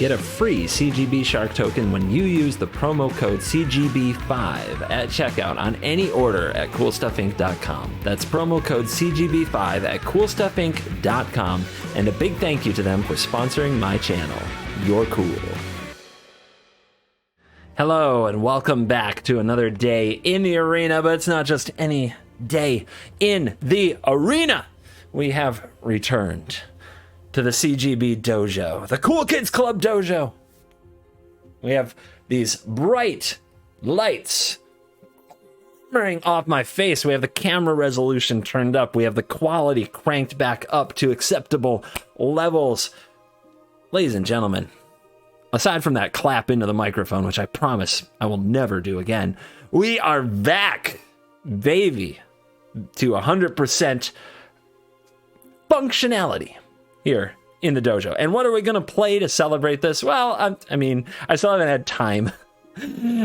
get a free CGB Shark token when you use the promo code CGB5 at checkout on any order at CoolStuffInc.com. That's promo code CGB5 at CoolStuffInc.com. And a big thank you to them for sponsoring my channel. You're cool. Hello, and welcome back to another day in the arena, but it's not just any day in the arena. We have returned to the CGB dojo, the Cool Kids Club dojo. We have these bright lights shimmering off my face. We have the camera resolution turned up. We have the quality cranked back up to acceptable levels. Ladies and gentlemen, aside from that clap into the microphone, which I promise I will never do again, we are back, baby, to 100% functionality here in the dojo. And what are we going to play to celebrate this? Well, I mean, I still haven't had time.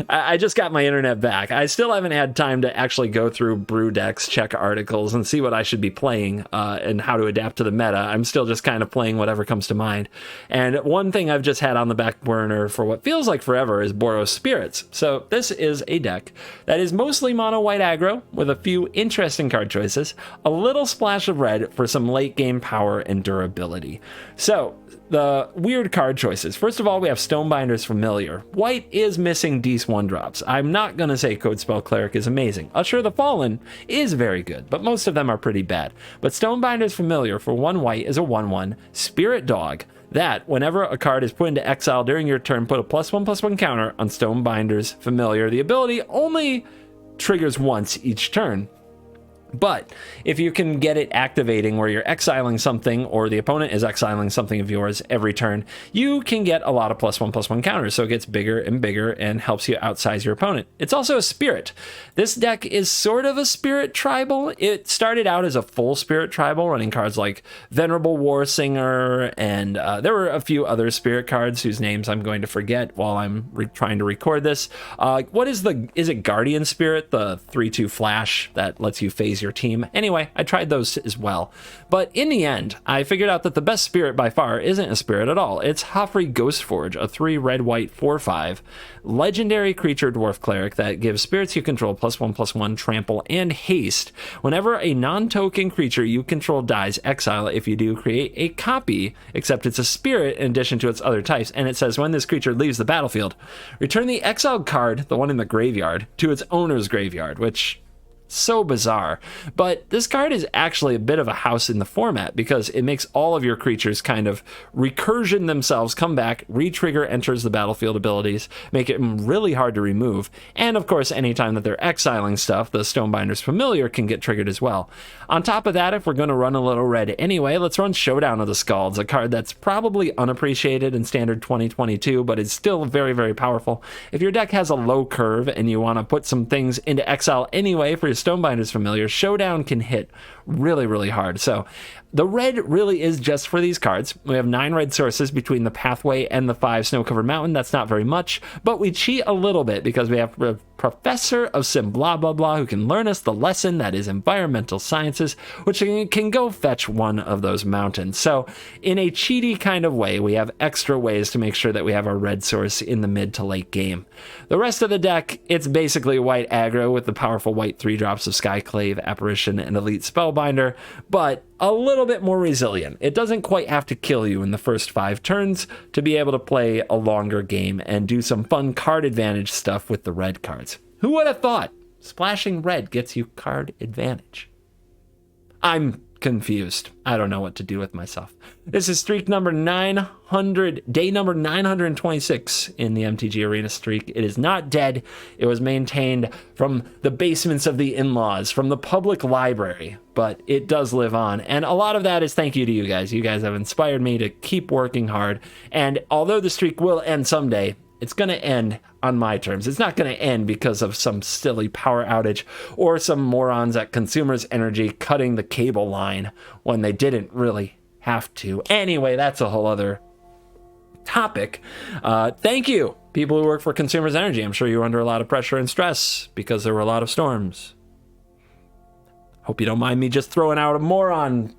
I just got my internet back. I still haven't had time to actually go through brew decks, check articles, and see what I should be playing and how to adapt to the meta. I'm still just kind of playing whatever comes to mind. And one thing I've just had on the back burner for what feels like forever is Boros Spirits. So this is a deck that is mostly mono white aggro with a few interesting card choices, a little splash of red for some late game power and durability. So the weird card choices. First of all, we have Stonebinder's Familiar. White is missing D's 1-drops. I'm not going to say Codespell Cleric is amazing. Usher the Fallen is very good, but most of them are pretty bad. But Stonebinder's Familiar for 1 white is a 1/1 Spirit Dog that, whenever a card is put into exile during your turn, put a +1/+1 counter on Stonebinder's Familiar. The ability only triggers once each turn. But if you can get it activating where you're exiling something or the opponent is exiling something of yours every turn, you can get a lot of +1/+1 counters. So it gets bigger and bigger and helps you outsize your opponent. It's also a spirit. This deck is sort of a spirit tribal. It started out as a full spirit tribal, running cards like Venerable War Singer, and there were a few other spirit cards whose names I'm going to forget while I'm trying to record this. Is it Guardian Spirit, the 3/2 flash that lets you phase your team? Anyway, I tried those as well. But in the end, I figured out that the best spirit by far isn't a spirit at all. It's Hofri Ghostforge, a 3 red-white 4/5 legendary creature dwarf cleric that gives spirits you control +1/+1 trample and haste. Whenever a non-token creature you control dies, exile it. If you do, create a copy, except it's a spirit in addition to its other types. And it says when this creature leaves the battlefield, return the exiled card, the one in the graveyard, to its owner's graveyard, which so bizarre. But this card is actually a bit of a house in the format because it makes all of your creatures kind of recursion themselves, come back, re-trigger enters the battlefield abilities, make it really hard to remove. And of course, anytime that they're exiling stuff, the Stonebinder's Familiar can get triggered as well. On top of that, if we're going to run a little red anyway, let's run Showdown of the Scalds, a card that's probably unappreciated in Standard 2022, but is still very, very powerful. If your deck has a low curve and you want to put some things into exile anyway for your Stonebinder's Familiar, Showdown can hit really, really hard. So the red really is just for these cards. We have 9 red sources between the Pathway and the 5 Snow-Covered Mountain. That's not very much, but we cheat a little bit because we have a Professor of Sim blah blah blah who can learn us the lesson that is environmental sciences, which can go fetch one of those mountains. So in a cheaty kind of way, we have extra ways to make sure that we have our red source in the mid to late game. The rest of the deck, it's basically white aggro with the powerful white 3-drops of Skyclave, Apparition, and Elite Spellbinder, but a little bit more resilient. It doesn't quite have to kill you in the first 5 turns to be able to play a longer game and do some fun card advantage stuff with the red cards. Who would have thought splashing red gets you card advantage? I'm confused. I don't know what to do with myself. This is streak number 900, day number 926 in the MTG Arena streak. It is not dead. It was maintained from the basements of the in-laws, from the public library, but it does live on. And a lot of that is thank you to you guys. You guys have inspired me to keep working hard. And although the streak will end someday, it's going to end on my terms. It's not going to end because of some silly power outage or some morons at Consumers Energy cutting the cable line when they didn't really have to. Anyway, that's a whole other topic. Thank you, people who work for Consumers Energy. I'm sure you were under a lot of pressure and stress because there were a lot of storms. Hope you don't mind me just throwing out a moron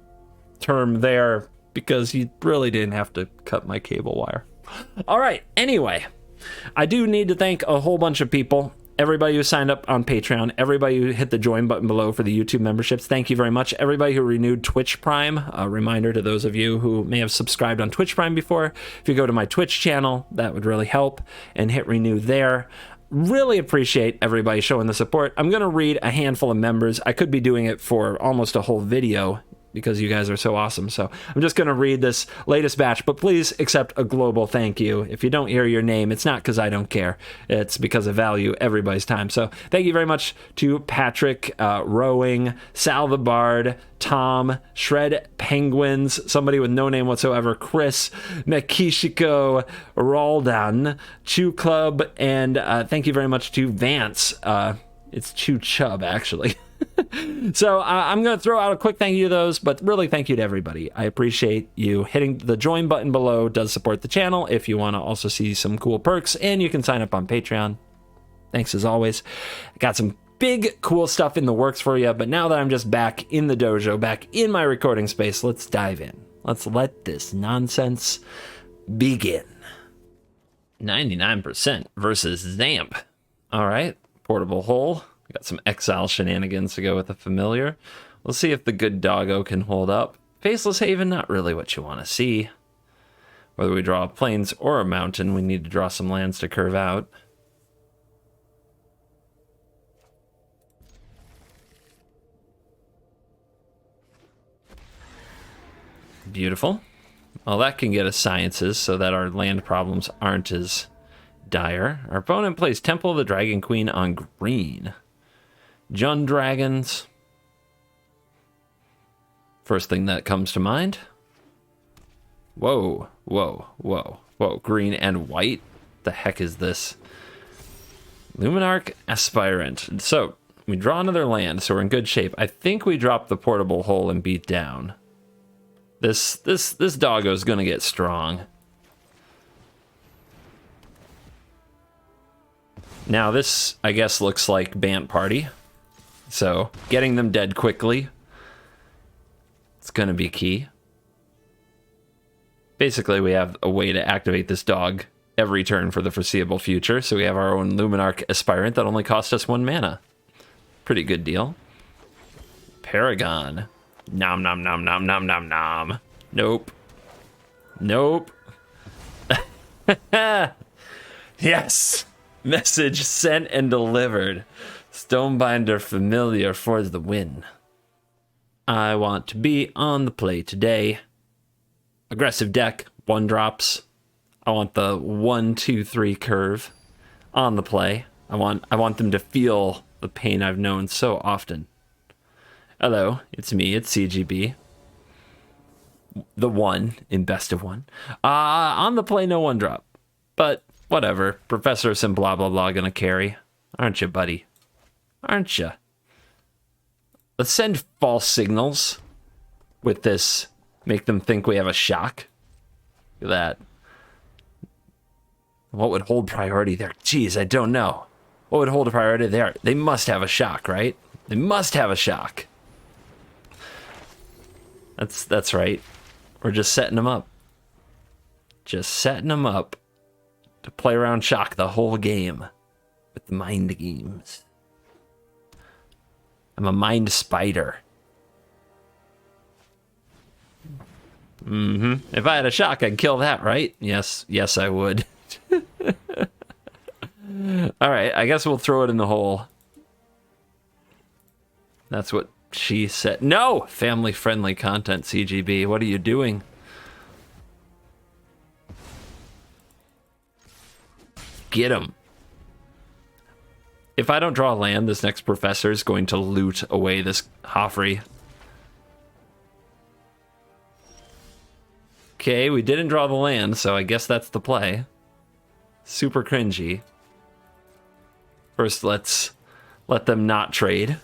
term there because you really didn't have to cut my cable wire. All right, anyway, I do need to thank a whole bunch of people. Everybody who signed up on Patreon, everybody who hit the join button below for the YouTube memberships, thank you very much. Everybody who renewed Twitch Prime, a reminder to those of you who may have subscribed on Twitch Prime before, if you go to my Twitch channel, that would really help, and hit renew there. Really appreciate everybody showing the support. I'm going to read a handful of members. I could be doing it for almost a whole video, because you guys are so awesome. So I'm just going to read this latest batch, but please accept a global thank you. If you don't hear your name, it's not because I don't care. It's because I value everybody's time. So thank you very much to Patrick, Rowing, Sal the Bard, Tom, Shred Penguins, somebody with no name whatsoever, Chris, Mekishiko, Roldan, Chew Club, and thank you very much to Vance. It's Chew Chub, actually. So I'm going to throw out a quick thank you to those, but really thank you to everybody. I appreciate you. Hitting the join button below does support the channel if you want to also see some cool perks, and you can sign up on Patreon. Thanks as always. I got some big cool stuff in the works for you, but now that I'm just back in the dojo, back in my recording space, let's dive in. Let's let this nonsense begin. 99% versus Zamp. All right, portable hole. Got some exile shenanigans to go with the familiar. We'll see if the good doggo can hold up. Faceless Haven, not really what you want to see. Whether we draw a plains or a mountain, we need to draw some lands to curve out. Beautiful. Well, that can get us sciences so that our land problems aren't as dire. Our opponent plays Temple of the Dragon Queen on green. Jund Dragons. First thing that comes to mind. Whoa, whoa, whoa, whoa. Green and white? The heck is this? Luminarch Aspirant. So, we draw another land, so we're in good shape. I think we drop the portable hole and beat down. This doggo's gonna get strong. Now this, I guess, looks like Bant Party. So, getting them dead quickly, it's going to be key. Basically, we have a way to activate this dog every turn for the foreseeable future. So we have our own Luminarch Aspirant that only cost us 1 mana. Pretty good deal. Paragon. Nom nom nom nom nom nom nom. Nope. Nope. Yes! Message sent and delivered. Stonebinder Familiar for the win. I want to be on the play today. Aggressive deck, 1-drops. I want the 1-2-3 curve on the play. I want them to feel the pain I've known so often. Hello, it's me, it's CGB. The 1 in best of 1. On the play, no 1-drop. But whatever. Professor some blah blah blah gonna carry. Aren't you, buddy? Aren't you? Let's send false signals with this. Make them think we have a shock. Look at that. What would hold priority there? Geez, I don't know. What would hold a priority there? They must have a shock, right? They must have a shock. That's right. We're just setting them up. Just setting them up to play around shock the whole game with mind games. I'm a mind spider. If I had a shock, I'd kill that, right? Yes, I would. All right, I guess we'll throw it in the hole. That's what she said. No! Family-friendly content, CGB. What are you doing? Get him. If I don't draw land, this next professor is going to loot away this Hoffrey. Okay, we didn't draw the land, so I guess that's the play. Super cringy. First, let's let them not trade.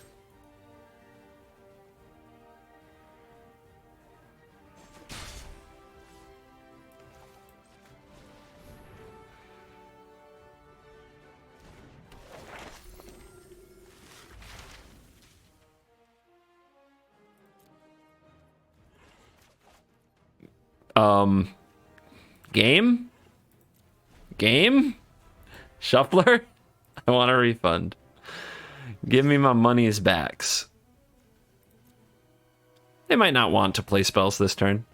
Game? Game? Shuffler? I want a refund. Give me my money's backs. They might not want to play spells this turn.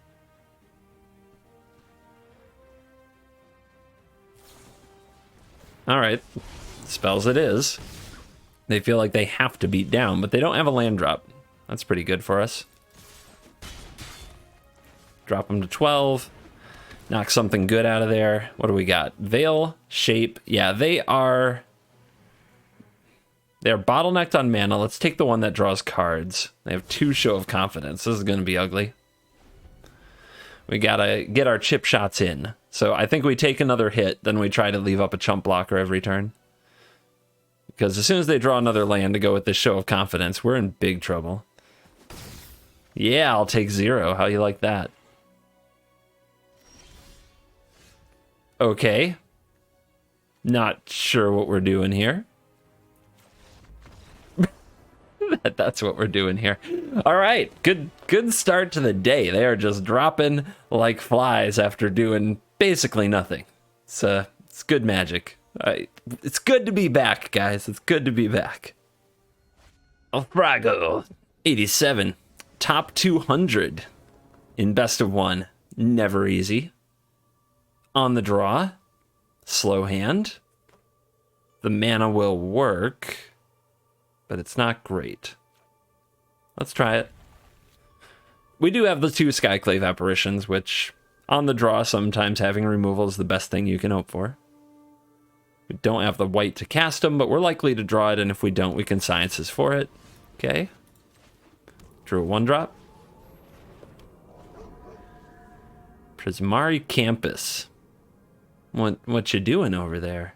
Alright. Spells it is. They feel like they have to beat down, but they don't have a land drop. That's pretty good for us. Drop them to 12. Knock something good out of there. What do we got? Veil, Shape. Yeah, they're bottlenecked on mana. Let's take the one that draws cards. They have 2 Show of Confidence. This is going to be ugly. We gotta get our chip shots in. So I think we take another hit, then we try to leave up a chump blocker every turn. Because as soon as they draw another land to go with this Show of Confidence, we're in big trouble. Yeah, I'll take 0. How you like that? Okay. Not sure what we're doing here. That's what we're doing here. All right, good start to the day. They are just dropping like flies after doing basically nothing. It's good magic. It's good to be back, guys. It's good to be back. Alfrago, 87, top 200 in best of 1. Never easy. On the draw, slow hand. The mana will work, but it's not great. Let's try it. We do have the 2 Skyclave Apparitions, which on the draw, sometimes having removal is the best thing you can hope for. We don't have the white to cast them, but we're likely to draw it, and if we don't, we can Sciences for it. Okay. Drew a 1-drop. Prismari Campus. What you doing over there?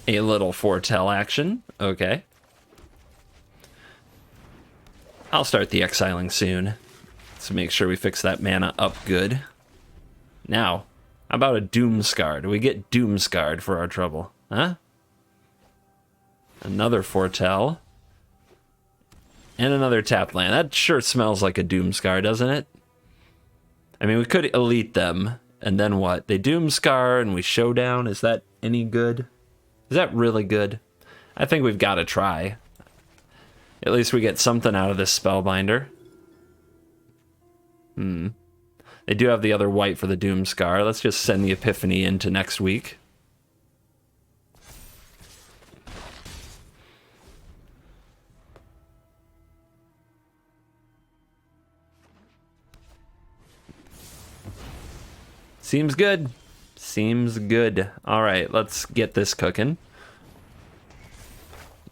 A little foretell action. Okay. I'll start the exiling soon. Let's make sure we fix that mana up good. Now, how about a Doom Scar? Do we get Doom Scarred for our trouble? Huh? Another foretell. And another tap land. That sure smells like a Doom Scar, doesn't it? I mean, we could elite them. And then what? They Doom Scar and we showdown. Is that any good? Is that really good? I think we've got to try. At least we get something out of this Spellbinder. They do have the other white for the Doom Scar. Let's just send the Epiphany into next week. Seems good. Seems good. All right, let's get this cooking.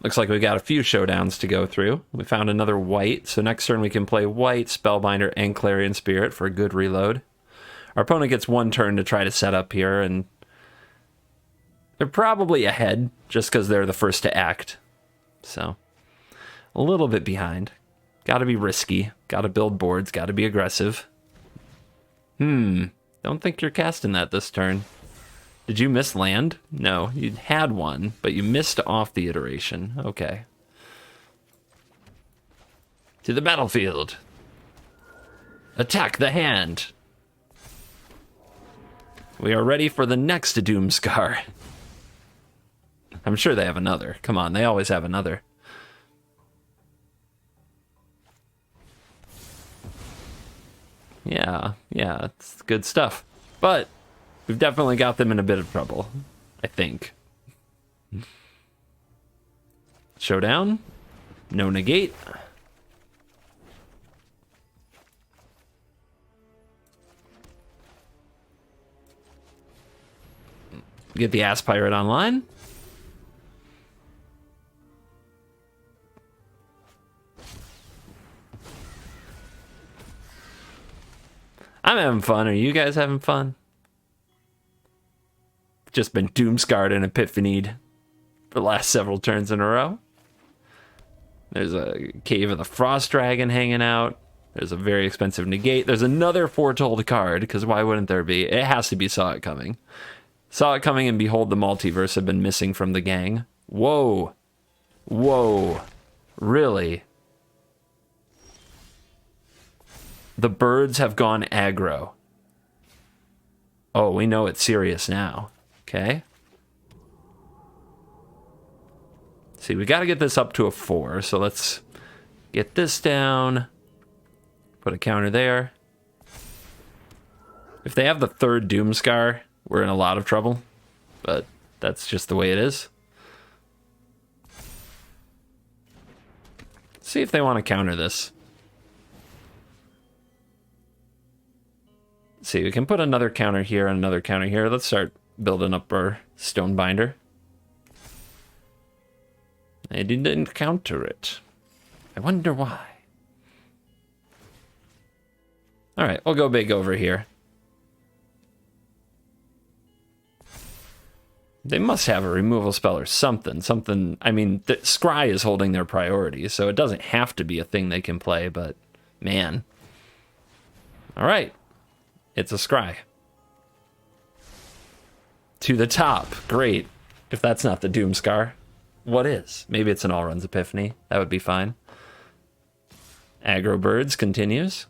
Looks like we've got a few showdowns to go through. We found another white, so next turn we can play white, Spellbinder, and Clarion Spirit for a good reload. Our opponent gets 1 turn to try to set up here, and they're probably ahead just because they're the first to act. So, a little bit behind. Gotta be risky. Gotta build boards. Gotta be aggressive. Don't think you're casting that this turn. Did you miss land? No, you had one, but you missed off the iteration. Okay. To the battlefield. Attack the hand. We are ready for the next Doom Scar. I'm sure they have another. Come on, they always have another. Yeah, it's good stuff. But we've definitely got them in a bit of trouble, I think. Showdown. No negate. Get the Ass Pirate online. I'm having fun. Are you guys having fun? Just been Doomscarred and Epiphanied for the last several turns in a row. There's a Cave of the Frost Dragon hanging out. There's a very expensive negate. There's another Foretold card, because why wouldn't there be? It has to be Saw It Coming. Saw It Coming and Behold the Multiverse have been missing from the gang. Whoa. Whoa. Really? The birds have gone aggro. Oh, we know it's serious now. Okay. See, we got to get this up to a 4, so let's get this down. Put a counter there. If they have the 3rd Doomscar, we're in a lot of trouble, but that's just the way it is. See if they want to counter this. See, we can put another counter here and another counter here. Let's start building up our Stonebinder. They didn't counter it. I wonder why. All right, we'll go big over here. They must have a removal spell or something. Something, I mean, Scry is holding their priority, so it doesn't have to be a thing they can play, but man. All right. It's a Scry. To the top. Great. If that's not the Doomscar, what is? Maybe it's an All-Runs Epiphany. That would be fine. Aggro Birds continues.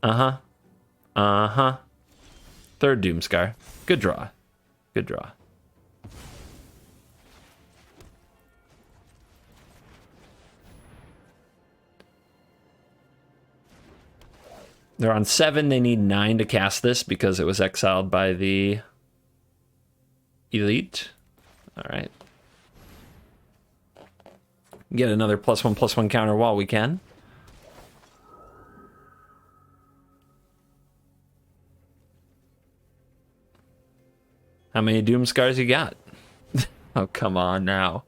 Uh-huh. Uh-huh. 3rd Doomscar. Good draw. Good draw. They're on 7. They need 9 to cast this because it was exiled by the Elite. All right. Get another +1/+1 counter while we can. How many Doomscars you got? Oh, come on now.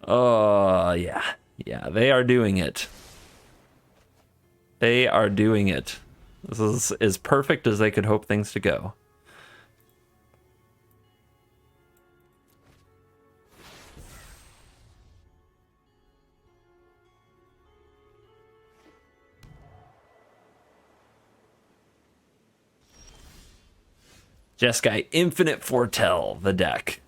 Oh, yeah. Yeah, they are doing it. They are doing it. This is as perfect as they could hope things to go. Jeskai Infinite Foretell, the deck.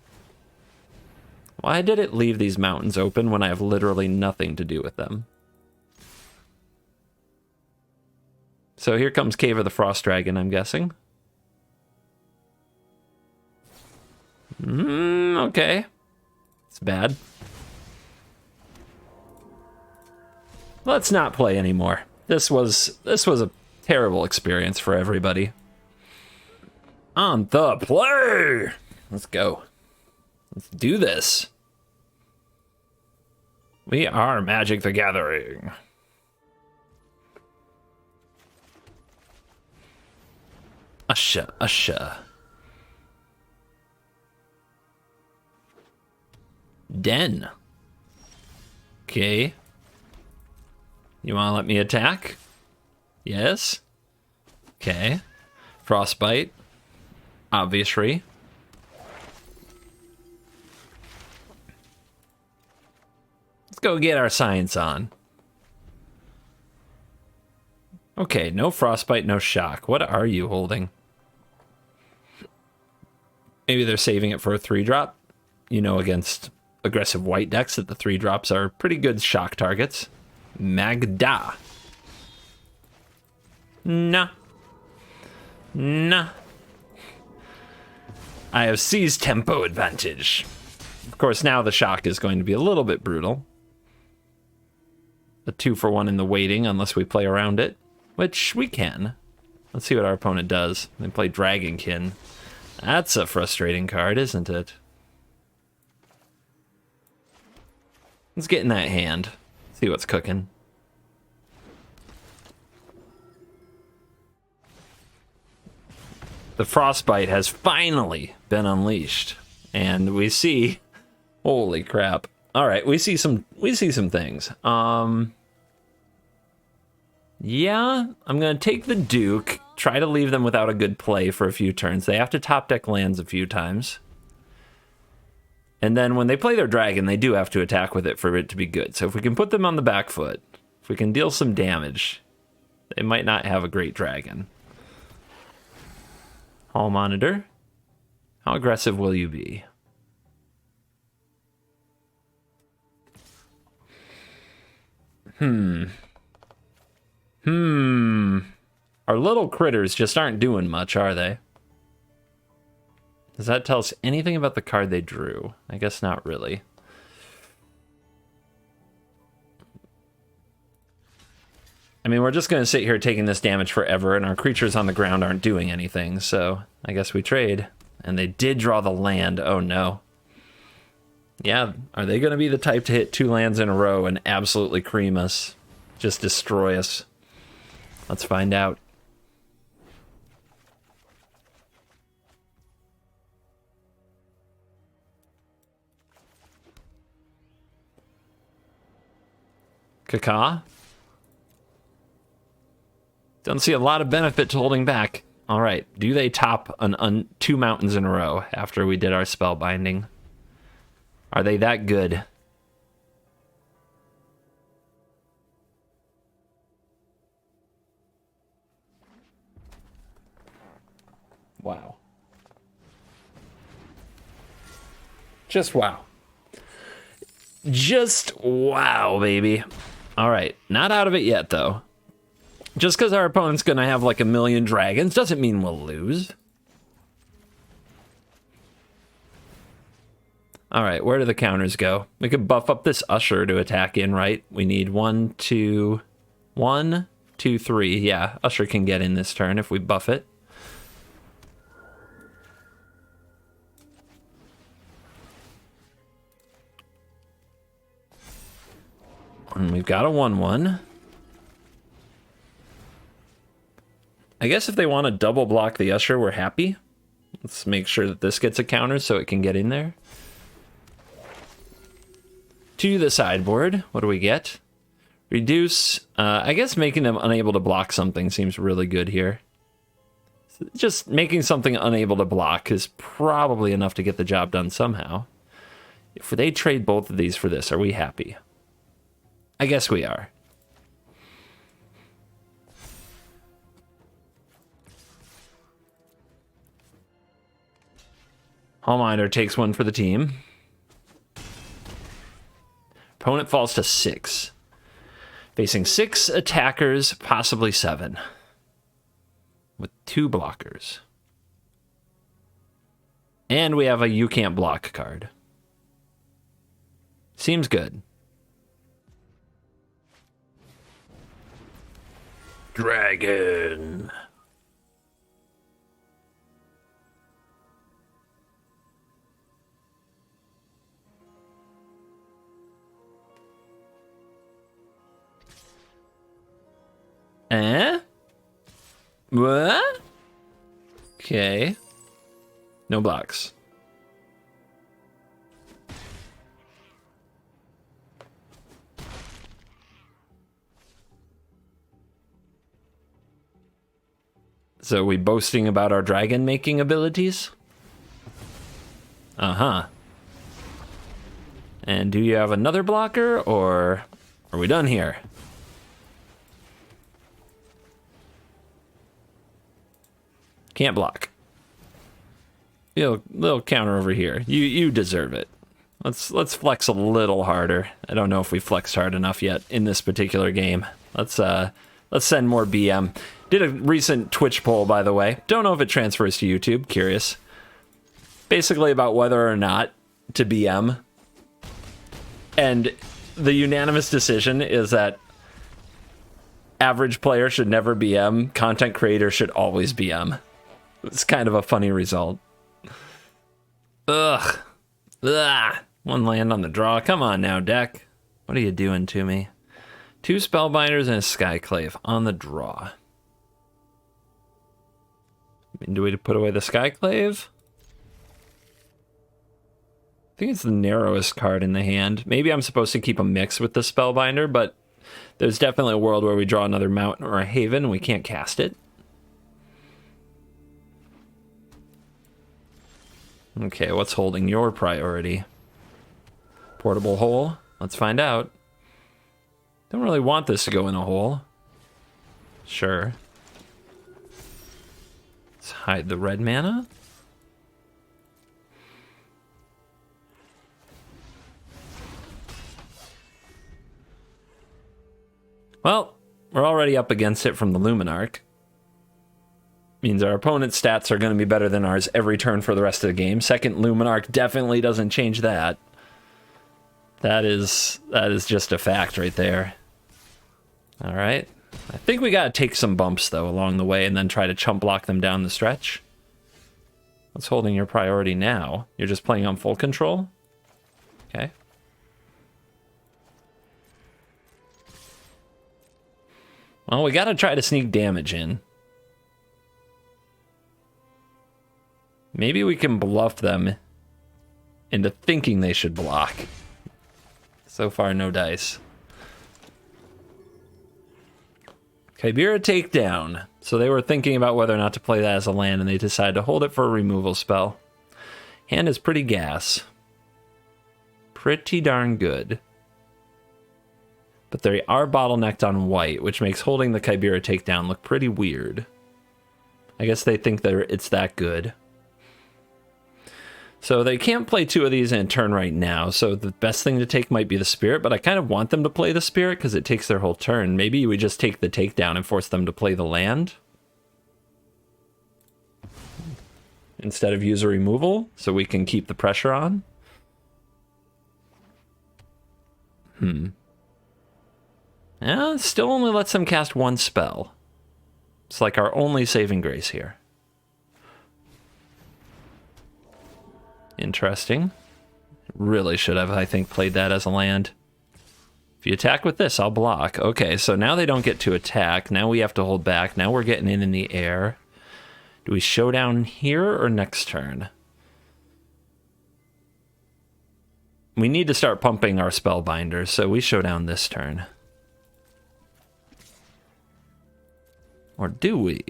Why did it leave these mountains open when I have literally nothing to do with them? So here comes Cave of the Frost Dragon, I'm guessing. Okay. It's bad. Let's not play anymore. This was a terrible experience for everybody. On the play! Let's go. Let's do this. We are Magic the Gathering. Usha, usha. Den. Okay. You want to let me attack? Yes. Okay. Frostbite. Obviously. Let's go get our science on. Okay, no Frostbite, no Shock. What are you holding? Maybe they're saving it for a 3-drop. You know, against aggressive white decks that the 3-drops are pretty good shock targets. Magda. Nah. Nah. I have seized tempo advantage. Of course, now the shock is going to be a little bit brutal. A 2-for-1 in the waiting, unless we play around it. Which we can. Let's see what our opponent does. They play Dragonkin. That's a frustrating card, isn't it? Let's get in that hand. See what's cooking. The Frostbite has finally been unleashed. And we see... Holy crap. Alright, we see some things. Yeah, I'm going to take the Duke, try to leave them without a good play for a few turns. They have to top deck lands a few times. And then when they play their dragon, they do have to attack with it for it to be good. So if we can put them on the back foot, if we can deal some damage, they might not have a great dragon. Hall monitor. How aggressive will you be? Our little critters just aren't doing much, are they? Does that tell us anything about the card they drew? I guess not really. I mean, we're just going to sit here taking this damage forever, and our creatures on the ground aren't doing anything, so I guess we trade. And they did draw the land. Oh, no. Yeah, are they going to be the type to hit 2 lands in a row and absolutely cream us? Just destroy us? Let's find out. Kaka? Don't see a lot of benefit to holding back. All right, do they top 2 mountains in a row after we did our spell binding? Are they that good? Wow. Just wow. Just wow, baby. All right, not out of it yet, though. Just because our opponent's going to have like 1,000,000 dragons doesn't mean we'll lose. All right, where do the counters go? We could buff up this Usher to attack in, right? We need 1, 2, 1, 2, 3. Yeah, Usher can get in this turn if we buff it. And we've got a 1/1. I guess if they want to double block the Usher, we're happy. Let's make sure that this gets a counter so it can get in there. To the sideboard, what do we get? Reduce. I guess making them unable to block something seems really good here. Just making something unable to block is probably enough to get the job done somehow. If they trade both of these for this, are we happy? I guess we are. Hallminder takes 1 for the team. Opponent falls to 6. Facing 6 attackers, possibly 7. With 2 blockers. And we have a you can't block card. Seems good. Dragon. Eh? What? Okay. No blocks. So are we boasting about our dragon making abilities? Uh-huh. And do you have another blocker, or are we done here? Can't block. Little counter over here. You deserve it. Let's flex a little harder. I don't know if we flexed hard enough yet in this particular game. Let's send more BM. Did a recent Twitch poll, by the way. Don't know if it transfers to YouTube. Curious. Basically about whether or not to BM. And the unanimous decision is that average player should never BM. Content creator should always BM. It's kind of a funny result. Ugh. 1 land on the draw. Come on now, deck. What are you doing to me? 2 Spellbinders and a Skyclave on the draw. Do we put away the Skyclave? I think it's the narrowest card in the hand. Maybe I'm supposed to keep a mix with the Spellbinder, but there's definitely a world where we draw another mountain or a haven and we can't cast it. Okay, what's holding your priority? Portable hole? Let's find out. Don't really want this to go in a hole. Sure. Let's hide the red mana. Well, we're already up against it from the Luminarch. Means our opponent's stats are going to be better than ours every turn for the rest of the game. Second Luminarch definitely doesn't change that. That is just a fact right there. All right. I think we got to take some bumps, though, along the way and then try to chump block them down the stretch. What's holding your priority now? You're just playing on full control? Okay. Well, we got to try to sneak damage in. Maybe we can bluff them into thinking they should block. So far, no dice. Kybera takedown. So they were thinking about whether or not to play that as a land, and they decided to hold it for a removal spell. Hand is pretty gas. Pretty darn good. But they are bottlenecked on white, which makes holding the Kybera takedown look pretty weird. I guess they think that it's that good. So they can't play two of these in a turn right now, so the best thing to take might be the Spirit, but I kind of want them to play the Spirit because it takes their whole turn. Maybe we just take the takedown and force them to play the land instead of use a removal, so we can keep the pressure on. Yeah, still only lets them cast one spell. It's like our only saving grace here. Interesting. Really should have, I think, played that as a land. If you attack with this, I'll block. Okay, so now they don't get to attack. Now we have to hold back. Now we're getting in the air. Do we showdown here or next turn? We need to start pumping our Spellbinders, so we showdown this turn. Or do we?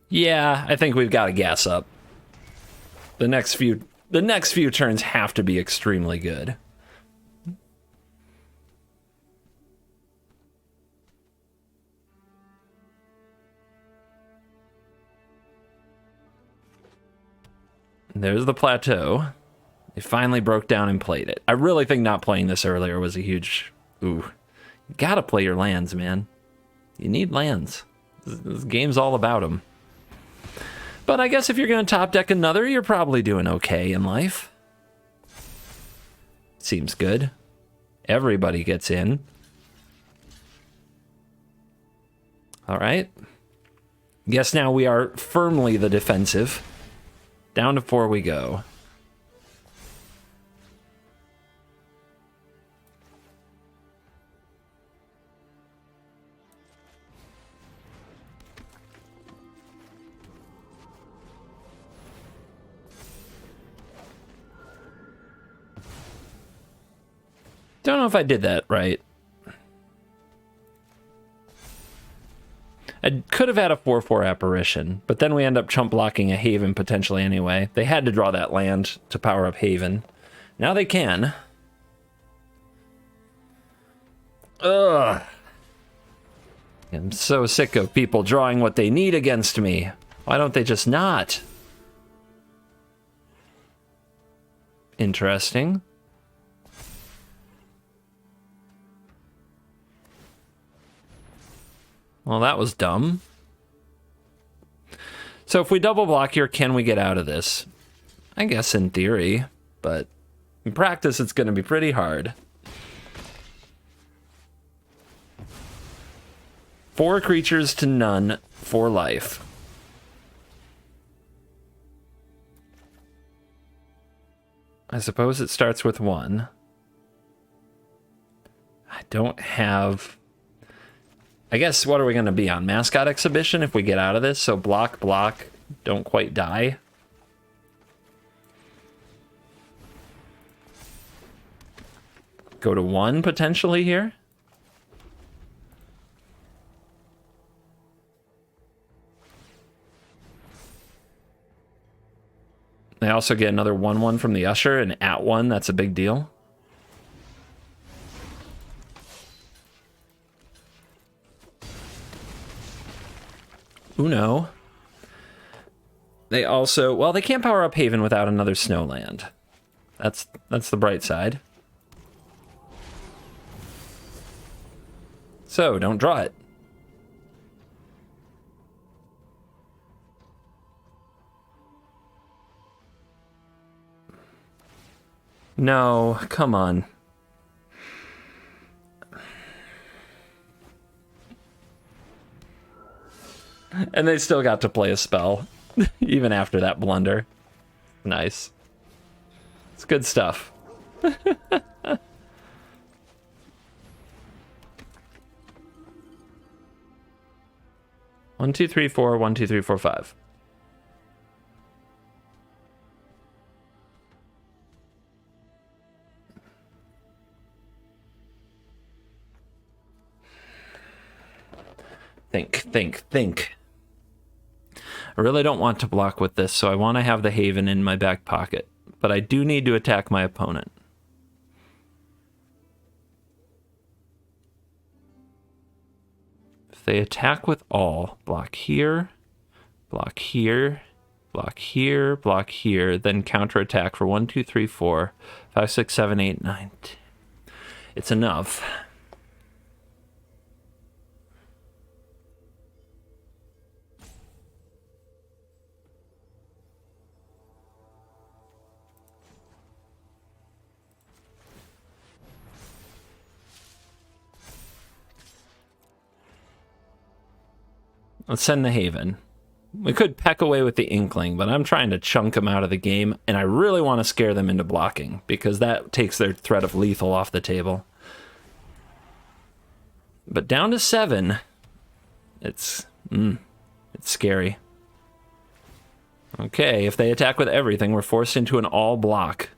Yeah, I think we've got to gas up. The next few turns have to be extremely good. There's the plateau. They finally broke down and played it. I really think not playing this earlier was a huge... Ooh. You gotta play your lands, man. You need lands. This game's all about them. But I guess if you're going to top deck another, you're probably doing okay in life. Seems good. Everybody gets in. All right. Guess now we are firmly the defensive. Down to 4 we go. Don't know if I did that right. I could have had a 4/4 apparition, but then we end up chump blocking a Haven potentially anyway. They had to draw that land to power up Haven. Now they can. Ugh. I'm so sick of people drawing what they need against me. Why don't they just not? Interesting. Well, that was dumb. So if we double block here, can we get out of this? I guess in theory, but in practice it's going to be pretty hard. 4 creatures to none for life. I suppose it starts with 1. I don't have... I guess, what are we going to be on? Mascot Exhibition if we get out of this? So block, block, don't quite die. Go to 1 potentially here. They also get another 1/1 from the Usher, and at 1, that's a big deal. Uno. They also, well, they can't power up Haven without another Snowland. That's the bright side. So, don't draw it. No, come on. And they still got to play a spell, even after that blunder. Nice. It's good stuff. 1, 2, 3, 4, 1, 2, 3, 4, 5. Think. I really don't want to block with this, so I want to have the Haven in my back pocket. But I do need to attack my opponent. If they attack with all, block here, block here, block here, block here, then counterattack for 1, 2, 3, 4, 5, 6, 7, 8, 9. It's enough. Let's send the Haven. We could peck away with the Inkling, but I'm trying to chunk them out of the game, and I really want to scare them into blocking, because that takes their threat of lethal off the table. But down to 7, it's scary. Okay, if they attack with everything, we're forced into an all block.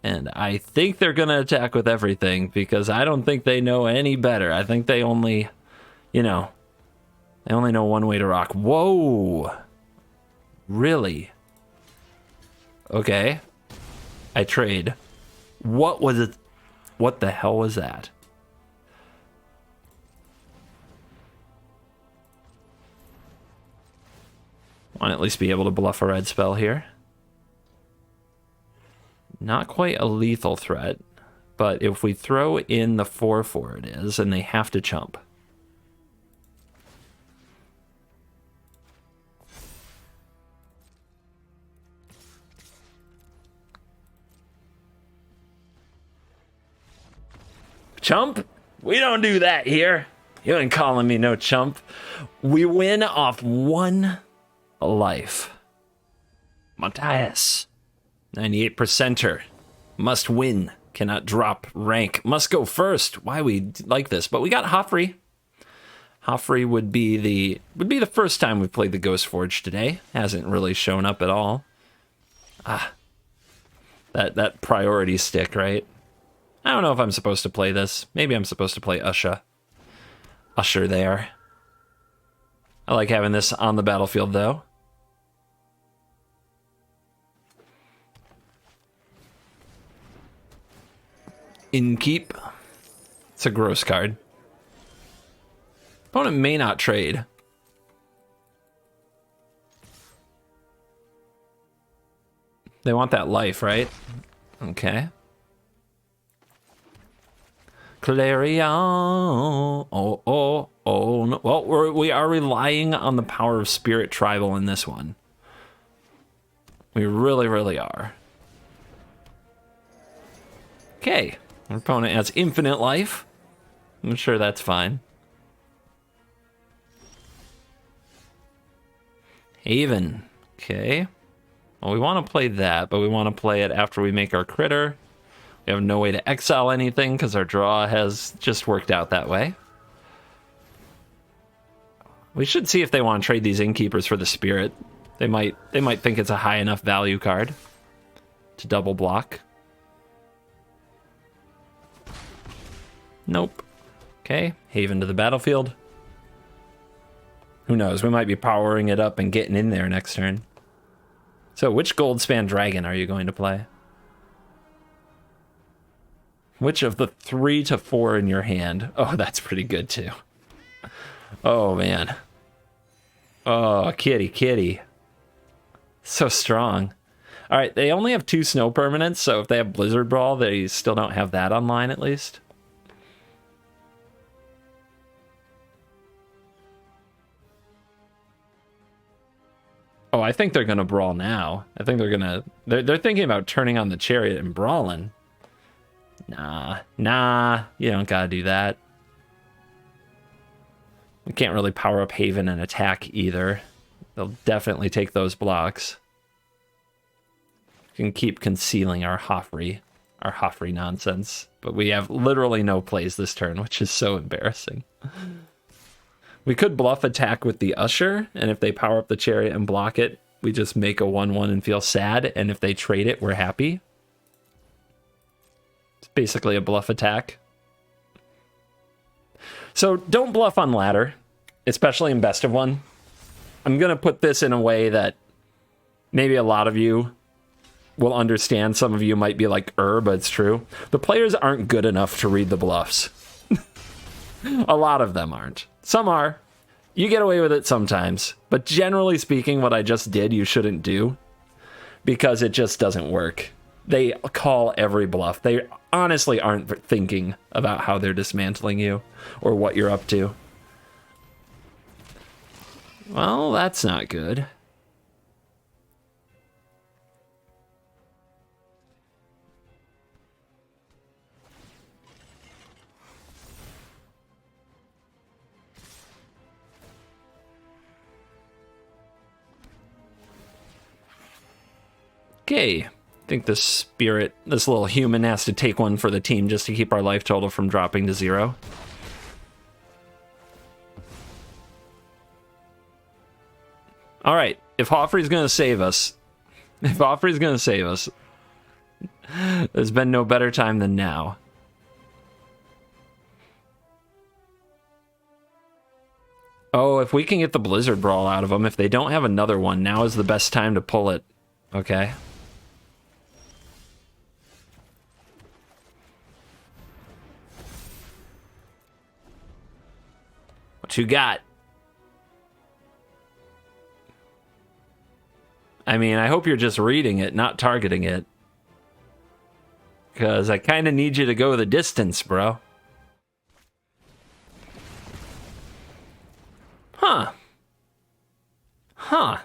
And I think they're going to attack with everything, because I don't think they know any better. I think they only, they only know one way to rock. Whoa! Really? Okay. I trade. What was it? What the hell was that? Want to at least be able to bluff a red spell here. Not quite a lethal threat, but if we throw in the 4/4 it is, and they have to chump. Chump? We don't do that here. You ain't calling me no chump. We win off 1 life. Matthias. 98%er. Must win. Cannot drop rank. Must go first. Why we like this? But we got Hoffrey. Hoffrey would be the first time we've played the Ghost Forge today. Hasn't really shown up at all. That priority stick, right? I don't know if I'm supposed to play this. Maybe I'm supposed to play Usher. Usher there. I like having this on the battlefield though. Inkeep. It's a gross card. Opponent may not trade. They want that life, right? Okay. Clarion. Oh, no. Well, we are relying on the power of Spirit Tribal in this one. We really, really are. Okay. Our opponent has infinite life. I'm sure that's fine. Haven. Okay. Well, we want to play that, but we want to play it after we make our critter. We have no way to exile anything because our draw has just worked out that way. We should see if they want to trade these Innkeepers for the Spirit. They might think it's a high enough value card to double block. Nope. Okay, Haven to the battlefield. Who knows? We might be powering it up and getting in there next turn. So, which Goldspan Dragon are you going to play? Which of the 3 to 4 in your hand? Oh, that's pretty good too. Oh, man. Oh, kitty, kitty. So strong. All right, they only have 2 snow permanents, so if they have Blizzard Brawl, they still don't have that online at least. Oh, I think they're gonna brawl now. I think they're gonna... They're thinking about turning on the chariot and brawling. Nah, you don't gotta do that. We can't really power up Haven and attack either. They'll definitely take those blocks. We can keep concealing our Hoffrey nonsense. But we have literally no plays this turn, which is so embarrassing. We could bluff attack with the Usher, and if they power up the chariot and block it, we just make a 1/1 and feel sad, and if they trade it, we're happy. It's basically a bluff attack. So don't bluff on ladder, especially in best of one. I'm going to put this in a way that maybe a lot of you will understand. Some of you might be like, but it's true. The players aren't good enough to read the bluffs. A lot of them aren't. Some are. You get away with it sometimes. But generally speaking, what I just did, you shouldn't do. Because it just doesn't work. They call every bluff. They honestly aren't thinking about how they're dismantling you or what you're up to. Well, that's not good. Okay. I think this spirit, this little human, has to take one for the team just to keep our life total from dropping to 0. All right, if Hoffrey's going to save us, there's been no better time than now. Oh, if we can get the Blizzard Brawl out of them, if they don't have another one, now is the best time to pull it. Okay. What you got? I mean, I hope you're just reading it, not targeting it. Because I kind of need you to go the distance, bro. Huh.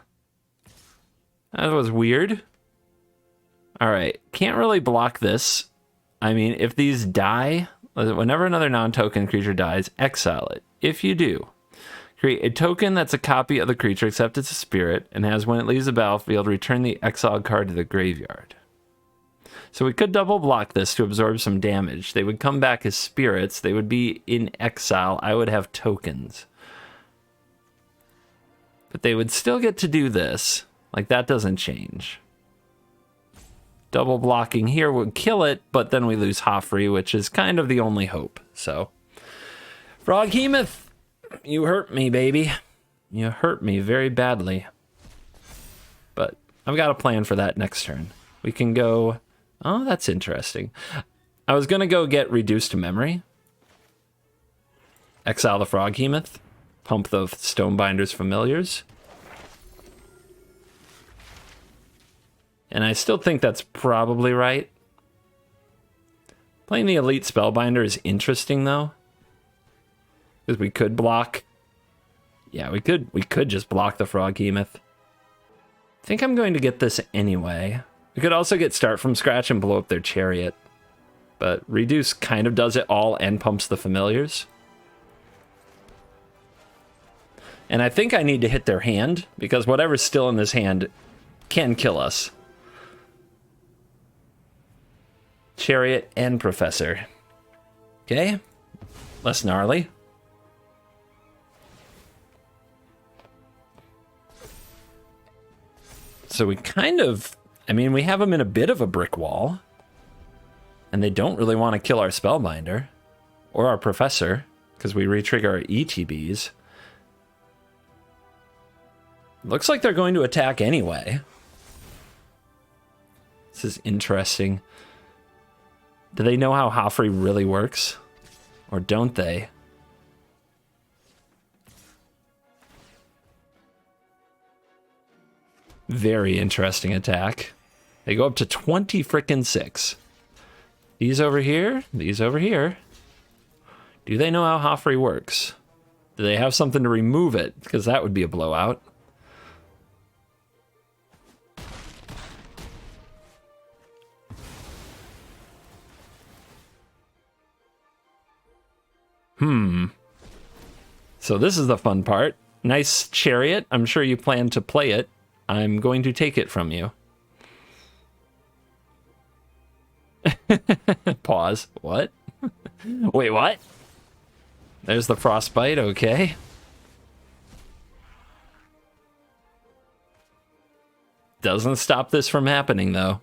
That was weird. Alright, can't really block this. I mean, if these die, whenever another non-token creature dies, exile it. If you do, create a token that's a copy of the creature except it's a spirit, and has, when it leaves the battlefield, return the exiled card to the graveyard. So we could double block this to absorb some damage. They would come back as spirits. They would be in exile. I would have tokens. But they would still get to do this. Like, that doesn't change. Double blocking here would kill it, but then we lose Hoffrey, which is kind of the only hope. So, Froghemoth, you hurt me, baby. You hurt me very badly. But I've got a plan for that next turn. We can go... Oh, that's interesting. I was going to go get Reduced to Memory. Exile the Froghemoth. Pump the Stonebinder's Familiars. And I still think that's probably right. Playing the Elite Spellbinder is interesting, though. Because we could block... Yeah, we could just block the Froghemoth. I think I'm going to get this anyway. We could also get Start from Scratch and blow up their Chariot. But Reduce kind of does it all and pumps the Familiars. And I think I need to hit their hand, because whatever's still in this hand can kill us. Chariot and Professor. Okay. Less gnarly. So we kind of... I mean, we have them in a bit of a brick wall. And they don't really want to kill our Spellbinder. Or our Professor. Because we re-trigger our ETBs. Looks like they're going to attack anyway. This is interesting. Do they know how Hoffrey really works? Or don't they? Very interesting attack. They go up to 20 frickin' 6. These over here, these over here. Do they know how Joffrey works? Do they have something to remove it? Because that would be a blowout. So this is the fun part. Nice chariot. I'm sure you plan to play it. I'm going to take it from you. Pause. What? Wait, what? There's the frostbite, okay. Doesn't stop this from happening, though.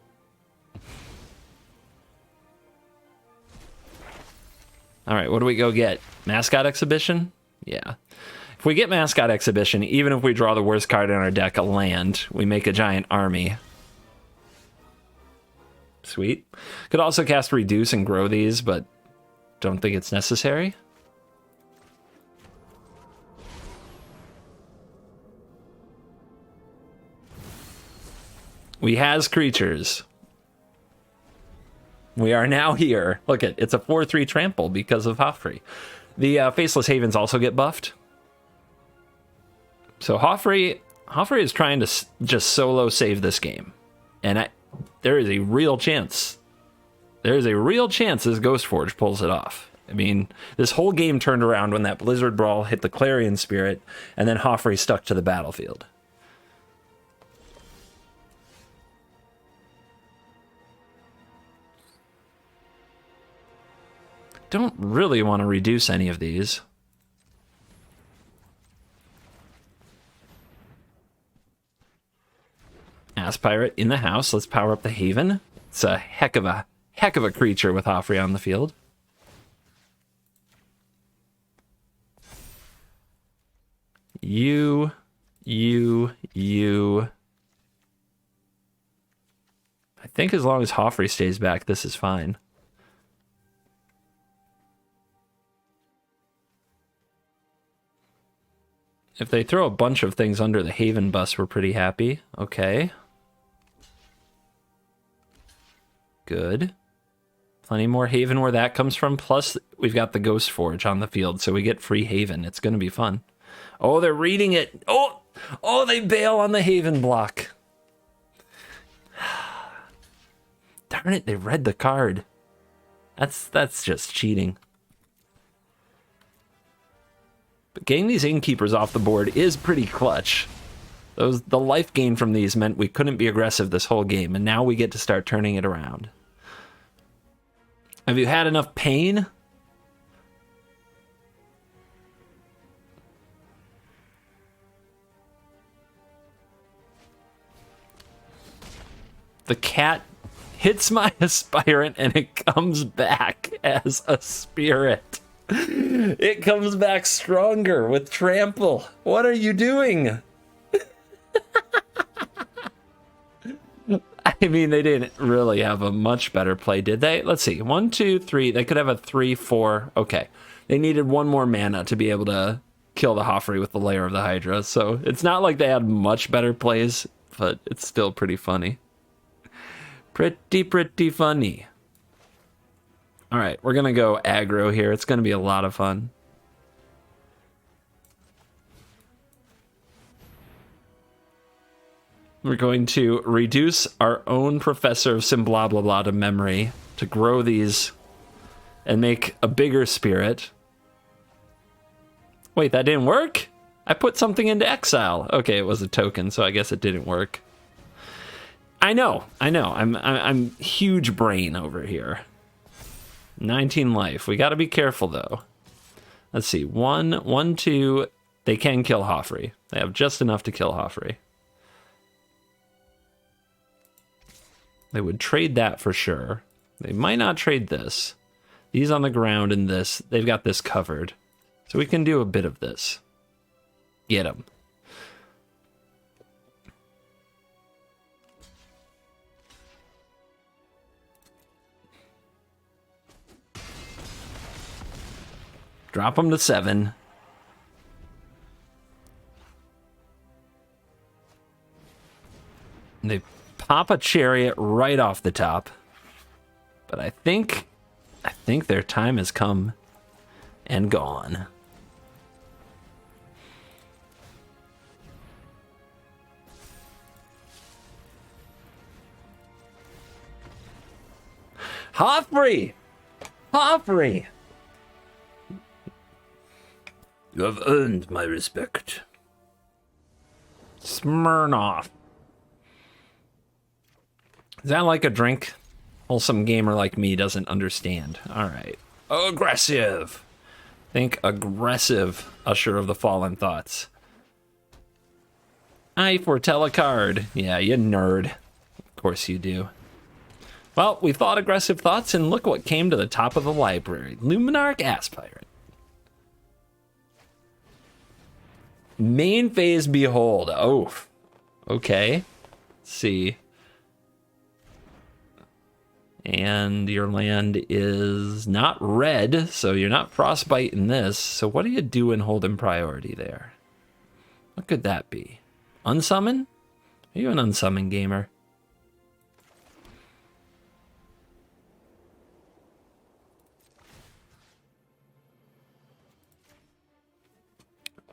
All right, what do we go get? Mascot exhibition? Yeah. If we get mascot exhibition, even if we draw the worst card in our deck, a land, we make a giant army. Sweet. Could also cast reduce and grow these, but don't think it's necessary. We has creatures. We are now here. Look at it's a 4/3 trample because of Joffrey. The Faceless Havens also get buffed. So Joffrey is trying to just solo save this game. And there is a real chance. There is a real chance this Ghost Forge pulls it off. I mean, this whole game turned around when that Blizzard Brawl hit the Clarion Spirit, and then Joffrey stuck to the battlefield. Don't really want to reduce any of these. Ass Pirate in the house. Let's power up the Haven. It's a heck of a creature with Joffrey on the field. You. I think as long as Joffrey stays back, this is fine. If they throw a bunch of things under the Haven bus, we're pretty happy. Okay. Good. Plenty more Haven where that comes from. Plus, we've got the Ghost Forge on the field, so we get free Haven. It's going to be fun. Oh, they're reading it. Oh, they bail on the Haven block. Darn it, they read the card. That's just cheating. But getting these Innkeepers off the board is pretty clutch. The life gain from these meant we couldn't be aggressive this whole game, and now we get to start turning it around. Have you had enough pain? The cat hits my aspirant and it comes back as a spirit. It comes back stronger with trample. What are you doing? I mean, they didn't really have a much better play, did they? Let's see. 1, 2, 3. They could have a 3, 4. Okay. They needed one more mana to be able to kill the Joffrey with the Lair of the Hydra. So it's not like they had much better plays, but it's still pretty funny. Pretty funny. All right, we're going to go aggro here. It's going to be a lot of fun. We're going to reduce our own Professor of Symblablabla to memory to grow these and make a bigger spirit. Wait, that didn't work? I put something into exile. Okay, it was a token, so I guess it didn't work. I know. I'm huge brain over here. 19 life. We got to be careful, though. Let's see. 1, 2. They can kill Joffrey. They have just enough to kill Joffrey. They would trade that for sure. They might not trade this. These on the ground and this. They've got this covered. So we can do a bit of this. Get him. Drop him to 7. pop a chariot right off the top. But I think their time has come and gone. Hoffrey! Hoffrey! You have earned my respect. Smirnoff. Is that like a drink? Wholesome gamer like me doesn't understand. All right. Aggressive. Think aggressive, Usher of the Fallen Thoughts. I foretell a card. Yeah, you nerd. Of course you do. Well, we thought aggressive thoughts, and look what came to the top of the library. Luminarch Aspirant. Main phase Behold. Oh, okay. Let's see. And your land is not red, so you're not frostbite in this. So what do you do in holding priority there? What could that be? Unsummon? Are you an unsummon gamer?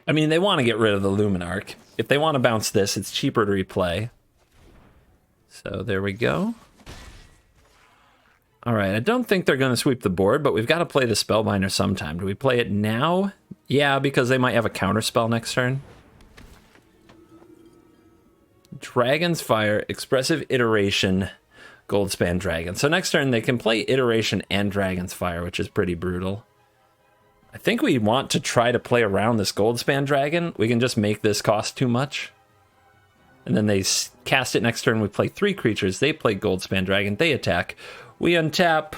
I mean, they want to get rid of the Luminarch. If they want to bounce this, it's cheaper to replay. So there we go. All right, I don't think they're going to sweep the board, but we've got to play the Spellbinder sometime. Do we play it now? Yeah, because they might have a counterspell next turn. Dragon's Fire, Expressive Iteration, Goldspan Dragon. So next turn they can play Iteration and Dragon's Fire, which is pretty brutal. I think we want to try to play around this Goldspan Dragon. We can just make this cost too much. And then they cast it next turn. We play 3 creatures. They play Goldspan Dragon. They attack. We untap.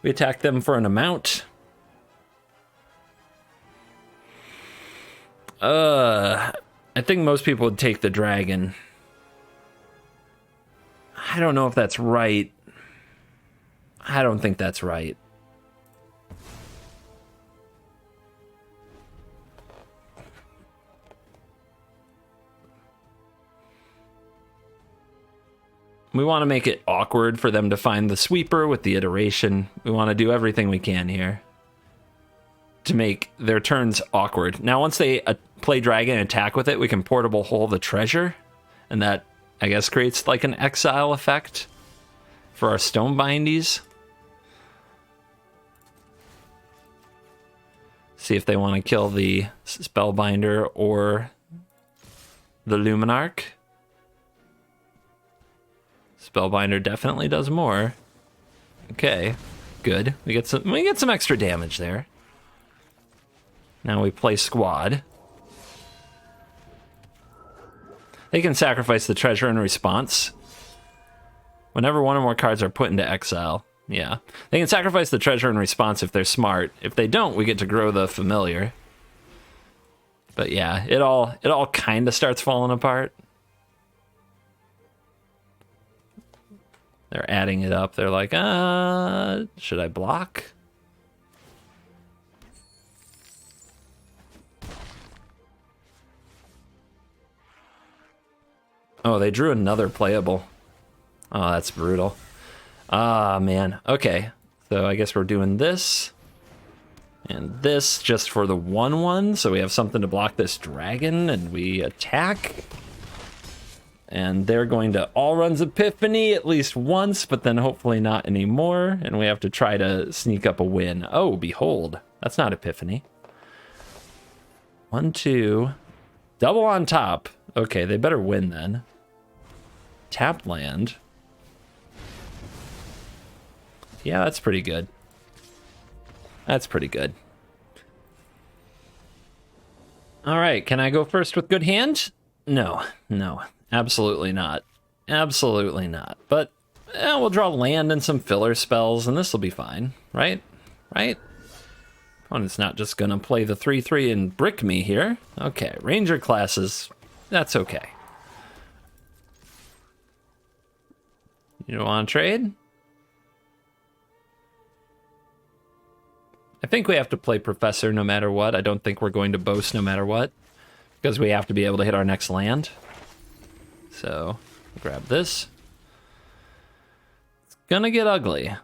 We attack them for an amount. I think most people would take the dragon. I don't know if that's right. I don't think that's right. We want to make it awkward for them to find the sweeper with the iteration. We want to do everything we can here to make their turns awkward. Now, once they play dragon and attack with it, we can portable hole the treasure. And that, I guess, creates like an exile effect for our stone bindies. See if they want to kill the Spellbinder or the Luminarch. Spellbinder definitely does more. Okay, good. We get some extra damage there. Now we play squad. They can sacrifice the treasure in response. Whenever one or more cards are put into exile. Yeah. They can sacrifice the treasure in response if they're smart. If they don't, we get to grow the familiar. But yeah, it all kind of starts falling apart. They're adding it up. They're like, should I block? Oh, they drew another playable. Oh, that's brutal. Ah, man. Okay. So I guess we're doing this. And this just for the 1/1. So we have something to block this dragon. And we attack. And they're going to all runs Epiphany at least once, but then hopefully not anymore. And we have to try to sneak up a win. Oh, Behold. That's not Epiphany. 1, 2. Double on top. Okay, they better win then. Tap land. Yeah, that's pretty good. That's pretty good. All right, can I go first with good hand? No, absolutely not. Absolutely not. But we'll draw land and some filler spells, and this will be fine, right? Right? Oh, it's not just gonna play the 3/3 and brick me here. Okay, Ranger classes, that's okay. You don't want to trade? I think we have to play Professor no matter what. I don't think we're going to boast no matter what, because we have to be able to hit our next land. So Grab this. It's gonna get ugly.